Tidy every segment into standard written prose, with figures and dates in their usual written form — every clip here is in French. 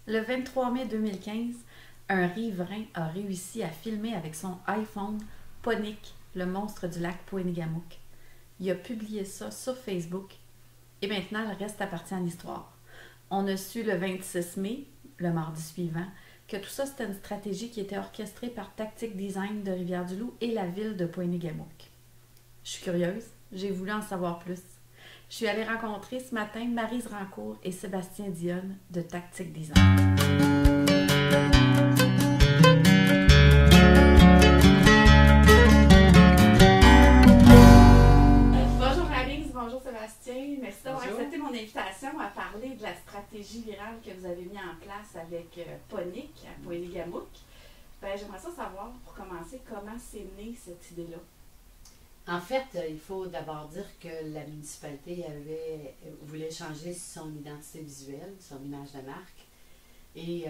Le 23 mai 2015, un riverain a réussi à filmer avec son iPhone Ponic, le monstre du lac Poénégamouk. Il a publié ça sur Facebook et maintenant le reste appartient à l'histoire. On a su le 26 mai, le mardi suivant, que tout ça c'était une stratégie qui était orchestrée par Tactic Design de Rivière-du-Loup et la ville de Poénégamouk. Je suis curieuse, j'ai voulu en savoir plus. Je suis allée rencontrer ce matin Maryse Rancourt et Sébastien Dionne de Tactic Design. Bonjour Maryse, bonjour Sébastien. Merci d'avoir accepté mon invitation à parler de la stratégie virale que vous avez mise en place avec Ponic à Poénégamouk. J'aimerais ça savoir, pour commencer, comment c'est né cette idée-là. En fait, il faut d'abord dire que la municipalité voulait changer son identité visuelle, son image de marque. Et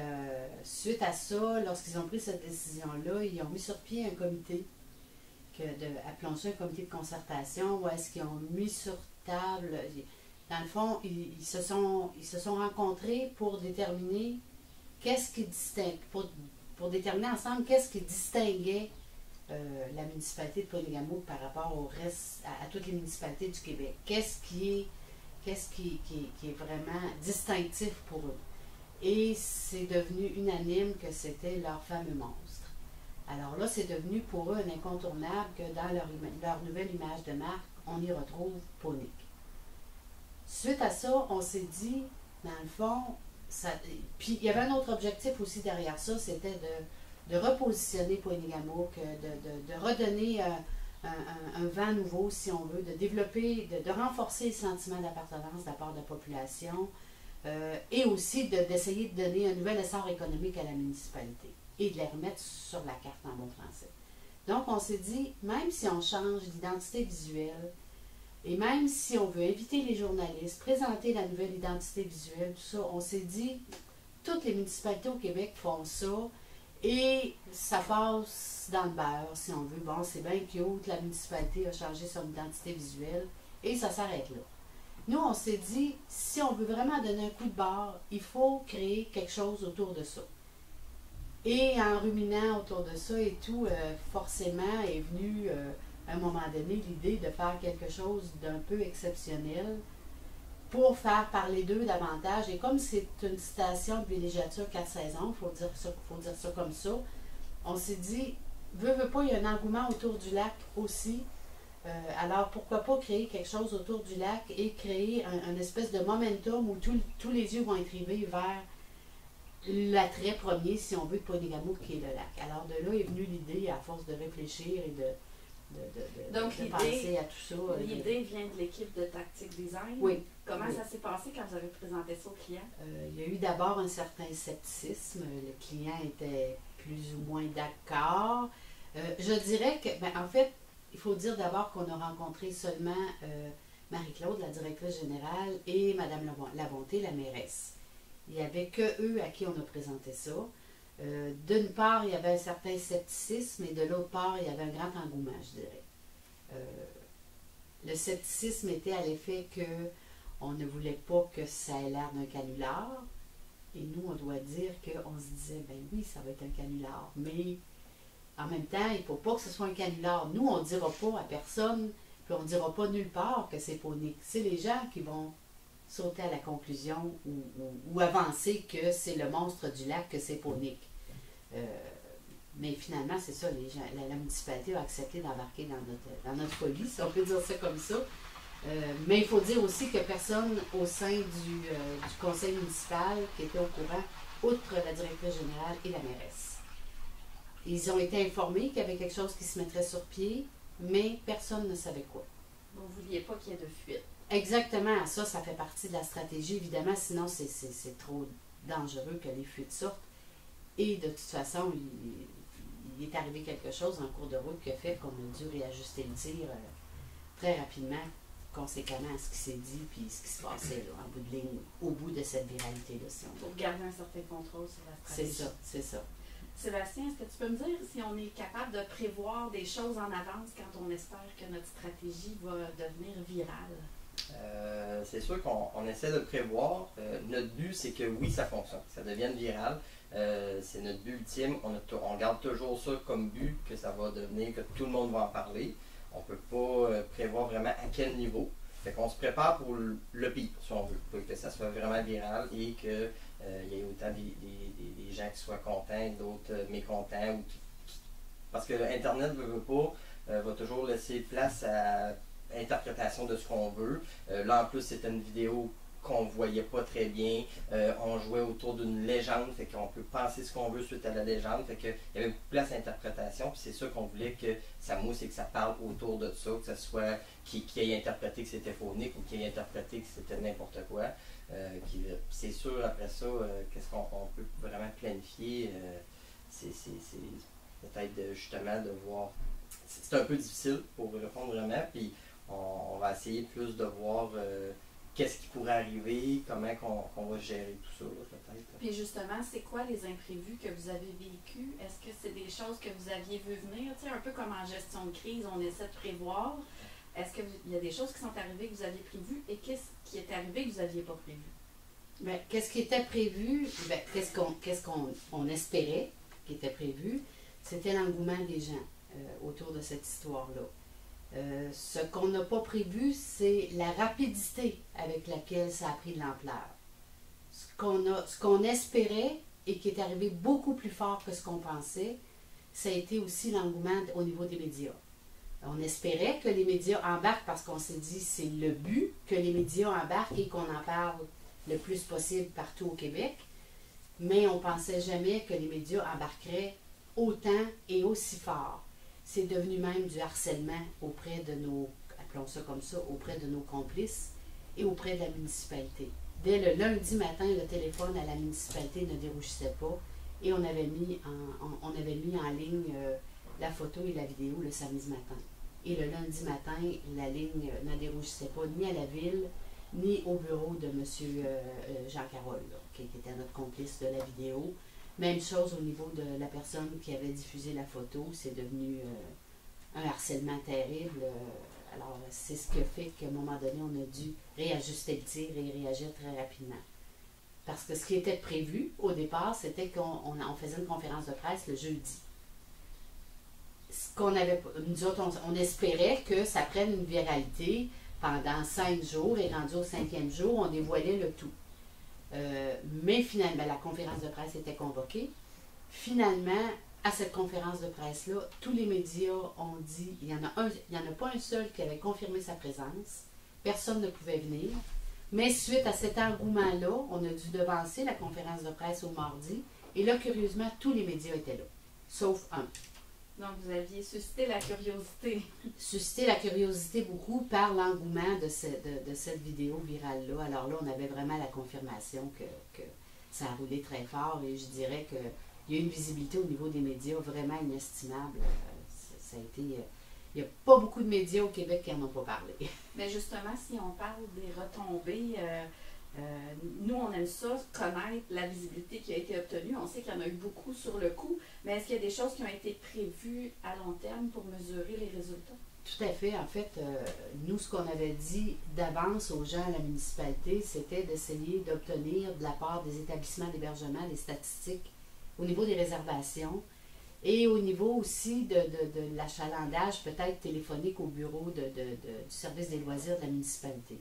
suite à ça, lorsqu'ils ont pris cette décision-là, ils ont mis sur pied un comité, appelons ça un comité de concertation, où est-ce qu'ils ont mis sur table, dans le fond, ils se sont rencontrés pour déterminer qu'est-ce qui distingue, pour déterminer ensemble qu'est-ce qui distinguait la municipalité de Poénégamouk par rapport au reste, à toutes les municipalités du Québec. Qu'est-ce qui est vraiment distinctif pour eux? Et c'est devenu unanime que c'était leur fameux monstre. Alors là, c'est devenu pour eux un incontournable que dans leur nouvelle image de marque, on y retrouve Ponic. Suite à ça, on s'est dit, dans le fond, puis il y avait un autre objectif aussi derrière ça, c'était de repositionner Poénégamouk, de redonner un vent nouveau, si on veut, de développer, de renforcer le sentiment d'appartenance de la part de la population et aussi d'essayer de donner un nouvel essor économique à la municipalité et de les remettre sur la carte en bon français. Donc, on s'est dit, même si on change d'identité visuelle et même si on veut inviter les journalistes, présenter la nouvelle identité visuelle, tout ça, on s'est dit, toutes les municipalités au Québec font ça. Et ça passe dans le beurre, si on veut. Bon, c'est bien cute, la municipalité a changé son identité visuelle, et ça s'arrête là. Nous, on s'est dit, si on veut vraiment donner un coup de barre, il faut créer quelque chose autour de ça. Et en ruminant autour de ça et tout, forcément est venue, à un moment donné, l'idée de faire quelque chose d'un peu exceptionnel, pour faire parler d'eux davantage. Et comme c'est une station de villégiature 4 saisons, il faut dire ça comme ça, on s'est dit, veut pas, il y a un engouement autour du lac aussi. Alors pourquoi pas créer quelque chose autour du lac et créer un espèce de momentum où tous les yeux vont être rivés vers l'attrait premier, si on veut, de Poénégamouk, qui est le lac. Alors de là est venue l'idée, à force de réfléchir et de penser à tout ça. L'idée vient de l'équipe de Tactic Design. Oui. Comment ça s'est passé quand vous avez présenté ça aux clients? Il y a eu d'abord un certain scepticisme. Le client était plus ou moins d'accord. Je dirais que, en fait, il faut dire d'abord qu'on a rencontré seulement Marie-Claude, la directrice générale, et Mme Labonté, la mairesse. Il n'y avait que eux à qui on a présenté ça. D'une part, il y avait un certain scepticisme, et de l'autre part, il y avait un grand engouement, je dirais. Le scepticisme était à l'effet que on ne voulait pas que ça ait l'air d'un canular. Et nous, on doit dire qu'on se disait, ben oui, ça va être un canular. Mais en même temps, il ne faut pas que ce soit un canular. Nous, on ne dira pas à personne, puis on ne dira pas nulle part que c'est Ponic. C'est les gens qui vont sauter à la conclusion ou avancer que c'est le monstre du lac, que c'est Ponic. Mais finalement, c'est ça, les gens, la municipalité a accepté d'embarquer dans notre folie, si on peut dire ça comme ça. Mais il faut dire aussi que personne au sein du conseil municipal qui était au courant, outre la directrice générale et la mairesse. Ils ont été informés qu'il y avait quelque chose qui se mettrait sur pied, mais personne ne savait quoi. Vous ne vouliez pas qu'il y ait de fuite. Exactement, ça fait partie de la stratégie, évidemment, sinon c'est trop dangereux que les fuites sortent. Et de toute façon, il est arrivé quelque chose en cours de route qui a fait qu'on a dû réajuster le tir très rapidement, conséquemment à ce qui s'est dit puis ce qui se passait là, en bout de ligne, au bout de cette viralité-là. Si on veut. Pour garder un certain contrôle sur la stratégie. C'est ça. Sébastien, est-ce que tu peux me dire si on est capable de prévoir des choses en avance quand on espère que notre stratégie va devenir virale? C'est sûr qu'on essaie de prévoir. Notre but, c'est que oui, ça fonctionne, que ça devienne viral. C'est notre but ultime. On garde toujours ça comme but, que ça va devenir, que tout le monde va en parler. On ne peut pas prévoir vraiment à quel niveau. Fait qu'on se prépare pour le pire, si on veut, pour que ça soit vraiment viral et qu'il y ait autant des gens qui soient contents, d'autres mécontents. Parce que Internet ne veut pas, va toujours laisser place à interprétation de ce qu'on veut. Là, en plus, c'était une vidéo qu'on voyait pas très bien. On jouait autour d'une légende, fait qu'on peut penser ce qu'on veut suite à la légende. Fait qu'il y avait beaucoup de place à l'interprétation, puis c'est sûr qu'on voulait que ça mousse et que ça parle autour de ça, que ce soit qui ait interprété que c'était phonique ou qui ait interprété que c'était n'importe quoi. C'est sûr, après ça, qu'est-ce qu'on peut vraiment planifier, c'est peut-être justement de voir. C'est un peu difficile pour répondre vraiment, puis on va essayer plus de voir qu'est-ce qui pourrait arriver, comment qu'on va gérer tout ça, peut-être. Puis justement, c'est quoi les imprévus que vous avez vécus? Est-ce que c'est des choses que vous aviez vu venir? Tu sais, un peu comme en gestion de crise, on essaie de prévoir. Est-ce qu'il y a des choses qui sont arrivées que vous aviez prévues et qu'est-ce qui est arrivé que vous n'aviez pas prévu? Bien, qu'est-ce qui était prévu? Bien, qu'est-ce qu'on espérait qui était prévu? C'était l'engouement des gens autour de cette histoire-là. Ce qu'on n'a pas prévu, c'est la rapidité avec laquelle ça a pris de l'ampleur. Ce qu'on espérait et qui est arrivé beaucoup plus fort que ce qu'on pensait, ça a été aussi l'engouement au niveau des médias. On espérait que les médias embarquent parce qu'on s'est dit c'est le but, que les médias embarquent et qu'on en parle le plus possible partout au Québec, mais on ne pensait jamais que les médias embarqueraient autant et aussi fort. C'est devenu même du harcèlement auprès de nos, appelons ça comme ça, auprès de nos complices et auprès de la municipalité. Dès le lundi matin, le téléphone à la municipalité ne dérougissait pas et on avait mis en ligne la photo et la vidéo le samedi matin. Et le lundi matin, la ligne ne dérougissait pas ni à la ville, ni au bureau de M. Jean Carole, qui était notre complice de la vidéo. Même chose au niveau de la personne qui avait diffusé la photo, c'est devenu un harcèlement terrible. Alors, c'est ce qui a fait qu'à un moment donné, on a dû réajuster le tir et réagir très rapidement. Parce que ce qui était prévu au départ, c'était qu'on faisait une conférence de presse le jeudi. Nous autres, on espérait que ça prenne une viralité pendant 5 jours et rendu au 5e jour, on dévoilait le tout. Mais finalement, la conférence de presse était convoquée. Finalement, à cette conférence de presse-là, tous les médias ont dit, il n'y en a pas un seul qui avait confirmé sa présence. Personne ne pouvait venir. Mais suite à cet engouement-là, on a dû devancer la conférence de presse au mardi. Et là, curieusement, tous les médias étaient là, sauf un. Donc, vous aviez suscité la curiosité. Suscité la curiosité beaucoup par l'engouement de cette vidéo virale-là. Alors là, on avait vraiment la confirmation que ça a roulé très fort et je dirais qu'il y a une visibilité au niveau des médias vraiment inestimable. Ça a été... Il n'y a pas beaucoup de médias au Québec qui n'en ont pas parlé. Mais justement, si on parle des retombées, nous, on aime ça, connaître la visibilité qui a été obtenue. On sait qu'il y en a eu beaucoup sur le coup, mais est-ce qu'il y a des choses qui ont été prévues à long terme pour mesurer les résultats? Tout à fait. En fait, nous, ce qu'on avait dit d'avance aux gens à la municipalité, c'était d'essayer d'obtenir de la part des établissements d'hébergement des statistiques au niveau des réservations et au niveau aussi de l'achalandage peut-être téléphonique au bureau du service des loisirs de la municipalité.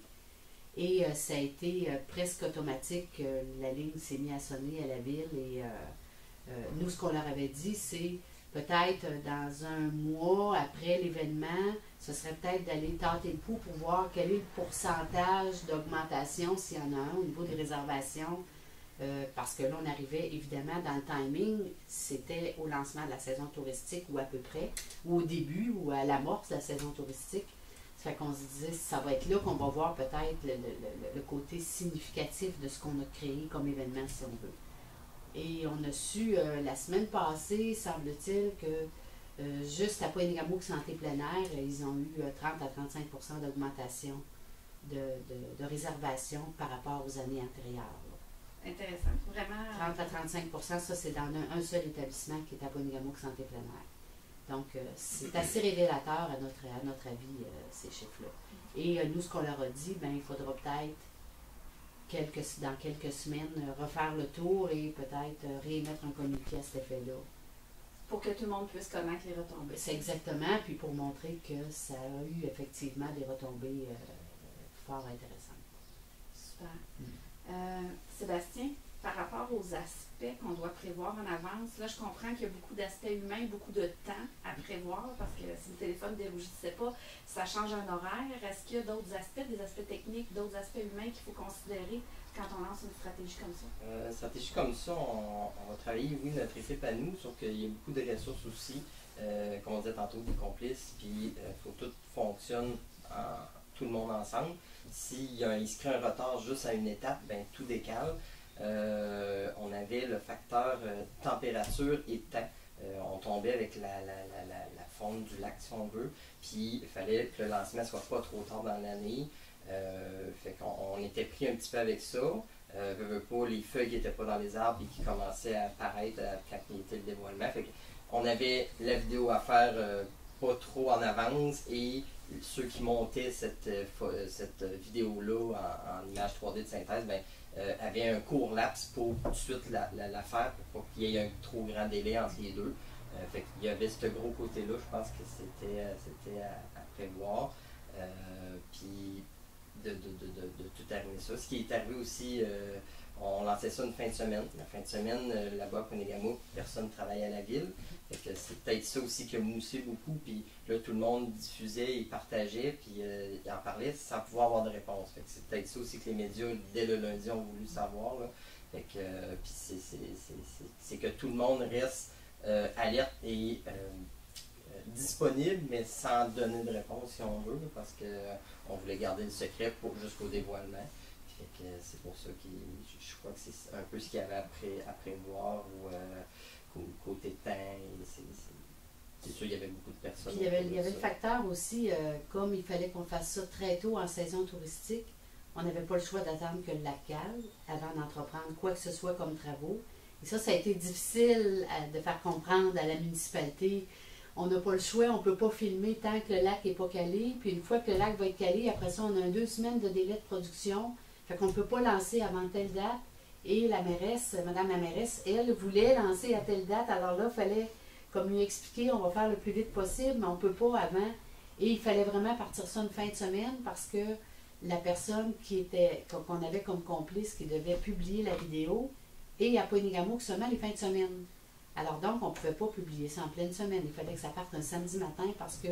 Et ça a été presque automatique. La ligne s'est mise à sonner à la ville et nous, ce qu'on leur avait dit, c'est peut-être dans un mois après l'événement, ce serait peut-être d'aller tâter le pouls pour voir quel est le pourcentage d'augmentation, s'il y en a un, au niveau des réservations. Parce que là, on arrivait évidemment dans le timing, c'était au lancement de la saison touristique ou à peu près, ou au début ou à l'amorce de la saison touristique. Ça fait qu'on se disait, ça va être là qu'on va voir peut-être le côté significatif de ce qu'on a créé comme événement, si on veut. Et on a su la semaine passée, semble-t-il, que juste à Pointe-Égamook Santé plein air, ils ont eu 30 à 35% d'augmentation de réservation par rapport aux années antérieures. Intéressant, vraiment. 30 à 35%, ça c'est dans un seul établissement qui est à Pointe-Égamook Santé plein air. Donc, c'est assez révélateur à notre avis, ces chiffres-là. Et nous, ce qu'on leur a dit, ben, il faudra peut-être dans quelques semaines refaire le tour et peut-être réémettre un communiqué à cet effet-là. Pour que tout le monde puisse connaître les retombées. C'est exactement, puis pour montrer que ça a eu effectivement des retombées fort intéressantes. Super. Sébastien, par rapport aux aspects qu'on doit prévoir en avance, là je comprends qu'il y a beaucoup d'aspects humains, beaucoup de temps à prévoir, parce que si le téléphone ne dérougissait pas, ça change un horaire. Est-ce qu'il y a d'autres aspects, des aspects techniques, d'autres aspects humains qu'il faut considérer quand on lance une stratégie comme ça? Une stratégie comme ça, on va travailler, oui, notre équipe à nous, sauf qu'il y a beaucoup de ressources aussi, comme on disait tantôt, des complices, puis il faut que tout fonctionne, tout le monde ensemble. S'il se crée un retard juste à une étape, ben tout décale. On avait le facteur température et temps. On tombait avec la fonte du lac, si on veut, puis il fallait que le lancement ne soit pas trop tard dans l'année. Fait qu'on était pris un petit peu avec ça. Veux pas, les feuilles qui n'étaient pas dans les arbres et qui commençaient à apparaître quand il était le dévoilement. Fait qu'on avait la vidéo à faire pas trop en avance et ceux qui montaient cette vidéo-là en image 3D de synthèse, ben, avaient un court laps pour tout de suite la faire pour pas qu'il y ait un trop grand délai entre les deux. Fait qu'il y avait ce gros côté-là, je pense que c'était à prévoir. Puis de tout arriver ça. Ce qui est arrivé aussi, on lançait ça une fin de semaine. La fin de semaine, là-bas à Ponegamook, personne ne travaillait à la ville. Fait que c'est peut-être ça aussi qui a moussé beaucoup. Puis là, tout le monde diffusait, il partageait, puis il en parlait sans pouvoir avoir de réponse. Fait que c'est peut-être ça aussi que les médias, dès le lundi, ont voulu savoir. Là. Fait que, puis c'est que tout le monde reste alerte et disponible, mais sans donner de réponse si on veut, parce qu'on voulait garder le secret jusqu'au dévoilement. Fait que c'est pour ça que je crois que c'est un peu ce qu'il y avait à prévoir ou côté temps. C'est sûr, il y avait beaucoup de personnes. Puis il y avait le facteur aussi, comme il fallait qu'on fasse ça très tôt en saison touristique, on n'avait pas le choix d'attendre que le lac cale avant d'entreprendre quoi que ce soit comme travaux. Et ça a été difficile de faire comprendre à la municipalité. On n'a pas le choix, on ne peut pas filmer tant que le lac n'est pas calé. Puis une fois que le lac va être calé, après ça, on a 2 semaines de délai de production. Fait qu'on ne peut pas lancer avant telle date. Et la mairesse, Madame la mairesse, elle voulait lancer à telle date. Alors là, il fallait, comme lui expliquer, on va faire le plus vite possible, mais on ne peut pas avant. Et il fallait vraiment partir ça une fin de semaine parce que la personne qu'on avait comme complice, qui devait publier la vidéo, et à Ponegamook seulement les fins de semaine. Alors donc, on ne pouvait pas publier ça en pleine semaine. Il fallait que ça parte un samedi matin parce que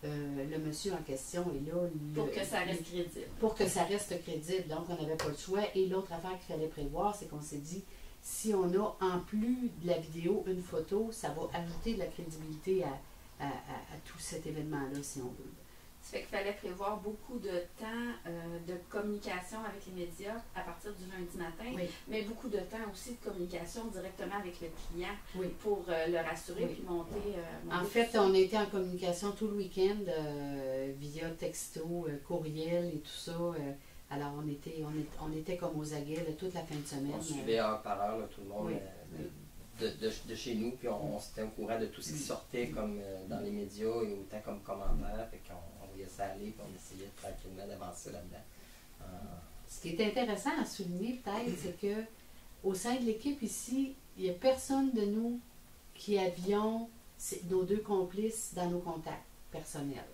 le monsieur en question est là. Pour que ça reste crédible. Pour que ça reste crédible. Donc, on n'avait pas le choix. Et l'autre affaire qu'il fallait prévoir, c'est qu'on s'est dit, si on a en plus de la vidéo une photo, ça va ajouter de la crédibilité à tout cet événement-là, si on veut. Ça fait qu'il fallait prévoir beaucoup de temps de communication avec les médias à partir du lundi matin, oui. Mais beaucoup de temps aussi de communication directement avec le client oui. pour le rassurer oui. puis monter en fait, on était en communication tout le week-end via texto, courriel et tout ça. Alors, on était comme aux aguets là, toute la fin de semaine. On suivait heure par heure là, tout le monde. Oui. De chez nous, puis on s'était au courant de tout ce qui sortait comme dans les médias et autant comme commentaires, fait qu'on voyait ça aller, puis on essayait tranquillement d'avancer là-dedans. Ce qui est intéressant à souligner peut-être, c'est que au sein de l'équipe ici, il n'y a personne de nous qui avions nos 2 complices dans nos contacts personnels.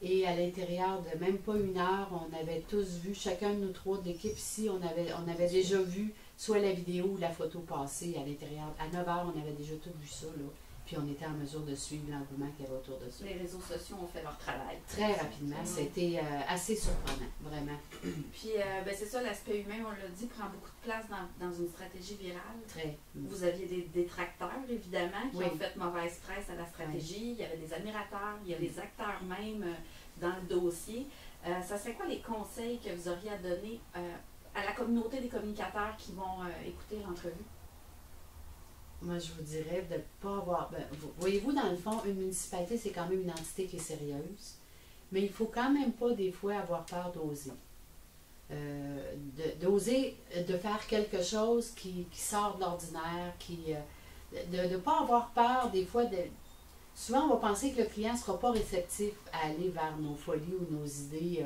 Et à l'intérieur de même pas 1 heure, on avait tous vu, chacun de nous 3 de l'équipe ici, on avait déjà vu soit la vidéo ou la photo passée à l'intérieur. À 9 heures, on avait déjà tout vu ça, là. Puis on était en mesure de suivre l'engouement qu'il y avait autour de ça. Les réseaux sociaux ont fait leur travail. Très rapidement. C'était assez surprenant, vraiment. Puis, c'est ça, l'aspect humain, on l'a dit, prend beaucoup de place dans une stratégie virale. Très. Vous aviez des détracteurs, évidemment, qui oui. ont fait mauvaise presse à la stratégie. Oui. Il y avait des admirateurs, il y a les acteurs même dans le dossier. Ça serait quoi les conseils que vous auriez à donner à la communauté des communicateurs qui vont écouter l'entrevue? Moi, je vous dirais de ne pas avoir... voyez-vous, dans le fond, une municipalité, c'est quand même une entité qui est sérieuse, mais il ne faut quand même pas, des fois, avoir peur d'oser. D'oser de faire quelque chose qui sort de l'ordinaire, de ne pas avoir peur, des fois, souvent on va penser que le client ne sera pas réceptif à aller vers nos folies ou nos idées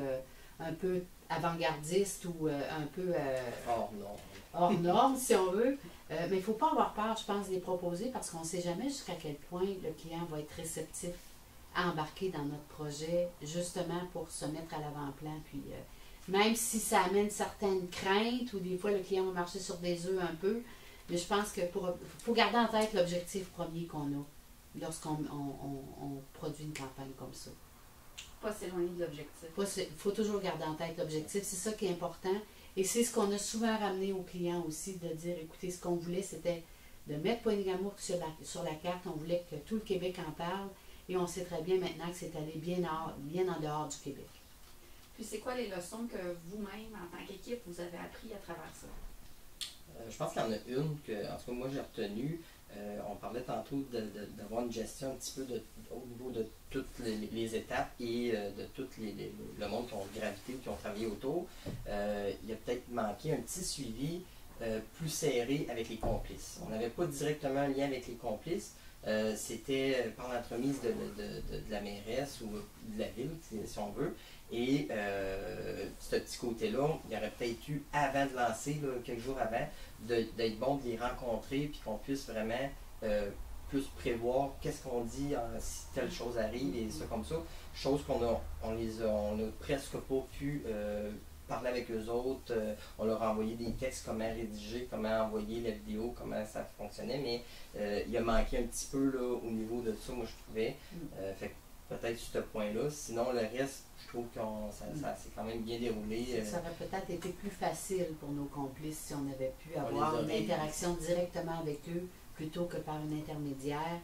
un peu avant-gardistes ou un peu hors norme, si on veut. Mais il ne faut pas avoir peur, je pense, de les proposer parce qu'on ne sait jamais jusqu'à quel point le client va être réceptif à embarquer dans notre projet, justement pour se mettre à l'avant-plan. Puis, même si ça amène certaines craintes ou des fois le client va marcher sur des œufs un peu, mais je pense qu'il faut garder en tête l'objectif premier qu'on a lorsqu'on produit une campagne comme ça. Pas s'éloigner de l'objectif. Il faut toujours garder en tête l'objectif, c'est ça qui est important. Et c'est ce qu'on a souvent ramené aux clients aussi, de dire, écoutez, ce qu'on voulait, c'était de mettre Poigny-Gamouk sur la carte. On voulait que tout le Québec en parle. Et on sait très bien maintenant que c'est allé bien en dehors du Québec. Puis c'est quoi les leçons que vous-même, en tant qu'équipe, vous avez appris à travers ça? Je pense qu'il y en a une que, en tout cas, moi j'ai retenue. On parlait tantôt d'avoir une gestion un petit peu au niveau de toutes les étapes et de tout le monde qui ont gravité ou qui ont travaillé autour. Il a peut-être manqué un petit suivi plus serré avec les complices. On n'avait pas directement un lien avec les complices. C'était par l'entremise de la mairesse ou de la ville, si on veut. Et ce petit côté-là, il y aurait peut-être eu, avant de lancer, là, quelques jours avant, d'être bon de les rencontrer puis qu'on puisse vraiment plus prévoir qu'est-ce qu'on dit si telle chose arrive et ça comme ça. Chose qu'on a presque pas pu parler avec eux autres. On leur a envoyé des textes, comment rédiger, comment envoyer la vidéo, comment ça fonctionnait, mais il a manqué un petit peu là, au niveau de ça, moi je trouvais. Fait peut-être sur ce point-là. Sinon, le reste, je trouve que ça s'est quand même bien déroulé. Ça aurait peut-être été plus facile pour nos complices si on avait pu avoir une interaction directement avec eux plutôt que par une intermédiaire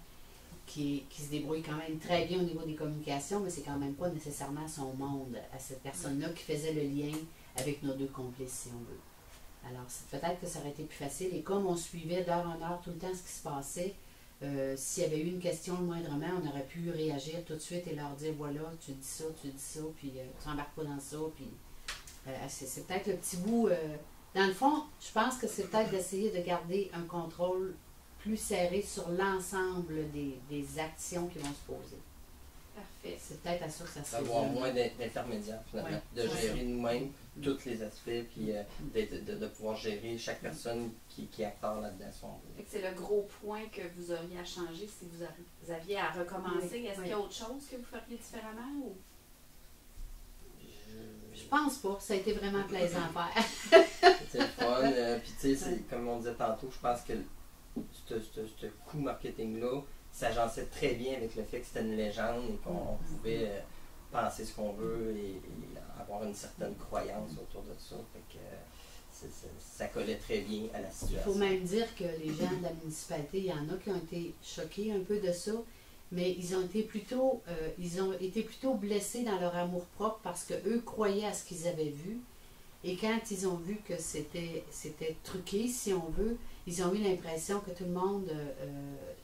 qui se débrouille quand même très bien au niveau des communications, mais c'est quand même pas nécessairement son monde à cette personne-là qui faisait le lien avec nos deux complices, si on veut. Alors, peut-être que ça aurait été plus facile. Et comme on suivait d'heure en heure tout le temps ce qui se passait, s'il y avait eu une question le moindrement, on aurait pu réagir tout de suite et leur dire, voilà, tu dis ça, puis tu n'embarques pas dans ça. Puis c'est peut-être le petit bout. Dans le fond, je pense que c'est peut-être d'essayer de garder un contrôle plus serré sur l'ensemble des actions qui vont se poser. Parfait. C'est peut-être à ça que ça se d'avoir moins d'intermédiaires, finalement. Ouais, de gérer nous-mêmes tous les aspects, puis de pouvoir gérer chaque personne qui est acteur là-dedans. C'est le gros point que vous auriez à changer si vous aviez à recommencer. Oui, Est-ce qu'il y a autre chose que vous feriez différemment? Ou? Je pense pas. Ça a été vraiment plaisant à faire. C'était le fun. Puis tu sais, comme on disait tantôt, je pense que ce coup marketing-là s'agençait très bien avec le fait que c'était une légende et qu'on pouvait penser ce qu'on veut et avoir une certaine croyance autour de ça. Fait que ça collait très bien à la situation. Il faut même dire que les gens de la municipalité, il y en a qui ont été choqués un peu de ça, mais ils ont été plutôt blessés dans leur amour-propre parce qu'eux croyaient à ce qu'ils avaient vu. Et quand ils ont vu que c'était truqué, si on veut, ils ont eu l'impression que tout le monde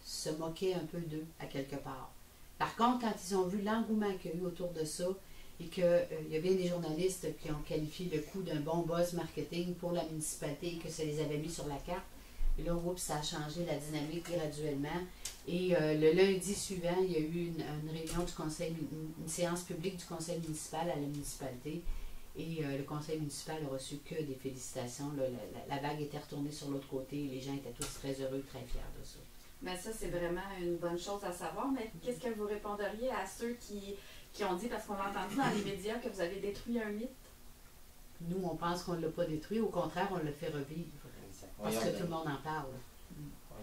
se moquait un peu d'eux, à quelque part. Par contre, quand ils ont vu l'engouement qu'il y a eu autour de ça, et qu'il y a bien des journalistes qui ont qualifié le coup d'un bon buzz marketing pour la municipalité et que ça les avait mis sur la carte, et là, oups, ça a changé la dynamique graduellement. Et le lundi suivant, il y a eu une réunion du conseil, une séance publique du conseil municipal à la municipalité. Et le conseil municipal a reçu que des félicitations. La vague était retournée sur l'autre côté et les gens étaient tous très heureux, très fiers de ça. Bien, ça, c'est vraiment une bonne chose à savoir. Mais qu'est-ce que vous répondriez à ceux qui ont dit, parce qu'on a entendu dans les médias, que vous avez détruit un mythe? Nous, on pense qu'on ne l'a pas détruit. Au contraire, on le fait revivre. Parce que tout le monde en parle.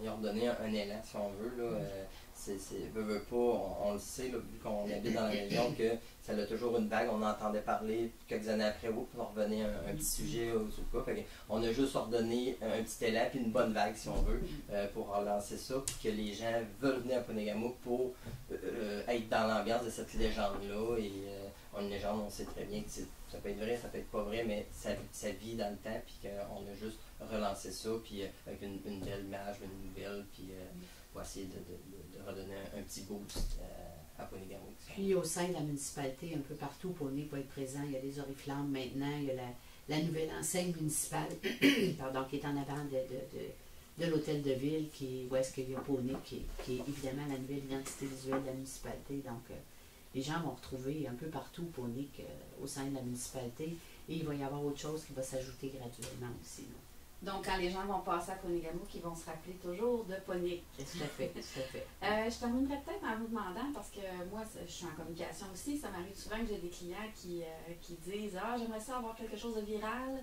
On y a redonné un élan, si on veut. Là. Veut pas, on le sait, là, vu qu'on habite dans la région, que ça a toujours une vague. On entendait parler quelques années après, pour revenir un petit sujet ou pas. On a juste redonné un petit élan puis une bonne vague, si on veut, pour relancer ça, puis que les gens veulent venir à Poigny-Gamouk pour être dans l'ambiance de cette légende-là. Et une légende, on sait très bien que ça peut être vrai, ça peut être pas vrai, mais ça vit dans le temps, puis qu'on a juste relancé ça, puis avec une belle image, une nouvelle, puis pour essayer de redonner un petit boost à Poigny-Gamouk. Puis au sein de la municipalité, un peu partout, Pony va être présent. Il y a les oriflammes maintenant, il y a la nouvelle enseigne municipale pardon, qui est en avant de l'hôtel de ville, où est-ce qu'il y a Ponic, qui est évidemment la nouvelle identité visuelle de la municipalité. Donc, les gens vont retrouver un peu partout Ponic au sein de la municipalité. Et il va y avoir autre chose qui va s'ajouter graduellement aussi. Là. Donc, quand les gens vont passer à Ponigamuk, ils vont se rappeler toujours de Ponic. Tout à fait, tout à fait. Je terminerai peut-être en vous demandant, parce que moi, je suis en communication aussi, ça m'arrive souvent que j'ai des clients qui disent « Ah, j'aimerais ça avoir quelque chose de viral,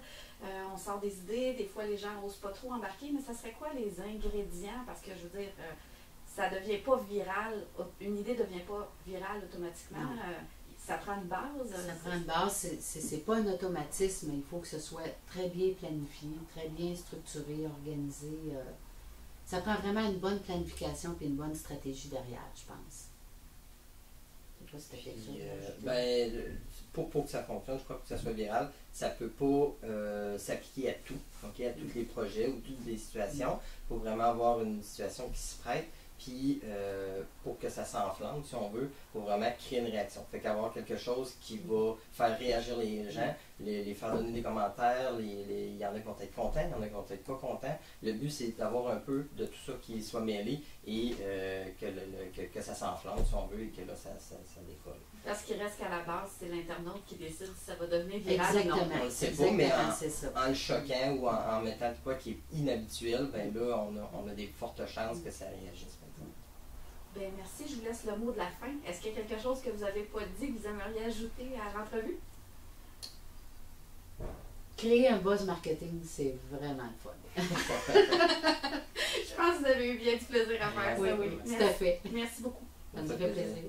on sort des idées, des fois les gens n'osent pas trop embarquer, mais ça serait quoi les ingrédients? » Parce que je veux dire, ça ne devient pas viral, une idée ne devient pas virale automatiquement. Ça prend une base. Ça prend une base, c'est pas un automatisme, il faut que ce soit très bien planifié, très bien structuré, organisé. Ça prend vraiment une bonne planification et une bonne stratégie derrière, je pense. Je sais pas si tu as quelque chose. Pour que ça fonctionne, je crois que ça soit viral, ça ne peut pas s'appliquer à tout, à tous les projets ou toutes les situations. Il faut vraiment avoir une situation qui se prête. Puis, pour que ça s'enflamme, si on veut, il faut vraiment créer une réaction. Fait qu'avoir quelque chose qui va faire réagir les gens, les faire donner des commentaires, il y en a qui vont être contents, il y en a qui vont être pas contents. Le but, c'est d'avoir un peu de tout ça qui soit mêlé et que ça s'enflamme, si on veut, et que là, ça décolle. Parce qu'il reste qu'à la base, c'est l'internaute qui décide si ça va devenir viral ou non. On ne sait pas, mais en le choquant ou en mettant de quoi qui est inhabituel, ben là, on a des fortes chances que ça réagisse. Ben merci, je vous laisse le mot de la fin. Est-ce qu'il y a quelque chose que vous n'avez pas dit, que vous aimeriez ajouter à l'entrevue? Créer un buzz marketing, c'est vraiment le fun. Je pense que vous avez eu bien du plaisir à faire ça. Oui, tout à fait. Merci beaucoup. Ça me fait plaisir.